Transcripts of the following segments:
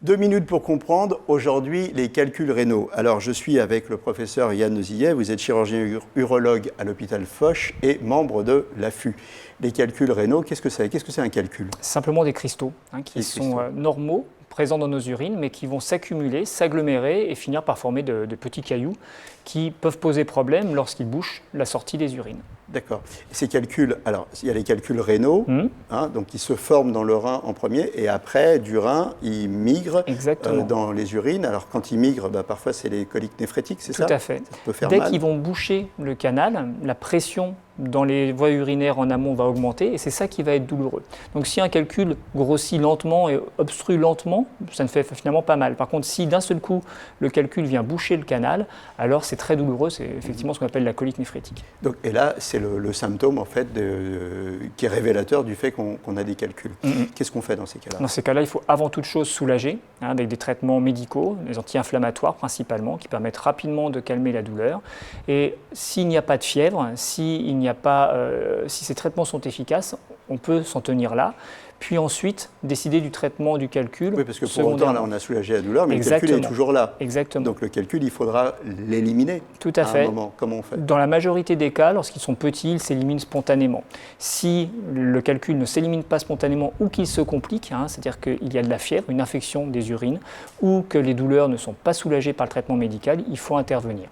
2 minutes pour comprendre, aujourd'hui, les calculs rénaux. Alors, je suis avec le professeur Yann Nozillet, vous êtes chirurgien urologue à l'hôpital Foch et membre de l'AFU. Les calculs rénaux, qu'est-ce que c'est? Qu'est-ce que c'est un calcul? Simplement des cristaux qui sont normaux, présents dans nos urines, mais qui vont s'accumuler, s'agglomérer et finir par former de petits cailloux qui peuvent poser problème lorsqu'ils bouchent la sortie des urines. D'accord. Ces calculs, alors il y a les calculs rénaux, donc qui se forment dans le rein en premier, et après, du rein, ils migrent dans les urines. Alors quand ils migrent, parfois c'est les coliques néphrétiques, c'est ça? Tout à fait. Ça peut faire Dès mal. qu'ils vont boucher le canal, la pression dans les voies urinaires en amont va augmenter, et c'est ça qui va être douloureux. Donc si un calcul grossit lentement et obstrue lentement, ça ne fait finalement pas mal. Par contre, si d'un seul coup, le calcul vient boucher le canal, alors c'est très douloureux, c'est effectivement ce qu'on appelle la colique néphrétique. Donc, et là, c'est le symptôme en fait qui est révélateur du fait qu'on a des calculs. Qu'est-ce qu'on fait dans ces cas-là? Dans ces cas-là, il faut avant toute chose soulager avec des traitements médicaux, des anti-inflammatoires principalement, qui permettent rapidement de calmer la douleur. Et s'il n'y a pas de fièvre, si ces traitements sont efficaces, on peut s'en tenir là. Puis ensuite, décider du traitement du calcul. Oui, parce que pour autant, là, on a soulagé la douleur, mais Exactement. le calcul est toujours là. Exactement. Donc le calcul, il faudra l'éliminer. Tout à fait. Un moment. Comment on fait? Dans la majorité des cas, lorsqu'ils sont petits, ils s'éliminent spontanément. Si le calcul ne s'élimine pas spontanément ou qu'il se complique, c'est-à-dire qu'il y a de la fièvre, une infection des urines, ou que les douleurs ne sont pas soulagées par le traitement médical, il faut intervenir.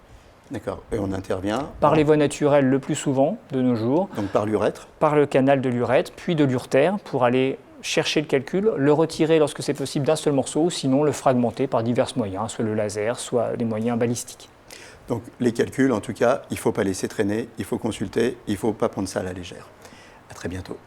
D'accord. Et on intervient par les voies naturelles le plus souvent de nos jours. Donc par l'urètre? Par le canal de l'urètre, puis de l'urtère pour aller chercher le calcul, le retirer lorsque c'est possible d'un seul morceau, ou sinon le fragmenter par divers moyens, soit le laser, soit des moyens balistiques. Donc les calculs, en tout cas, il ne faut pas laisser traîner, il faut consulter, il ne faut pas prendre ça à la légère. À très bientôt.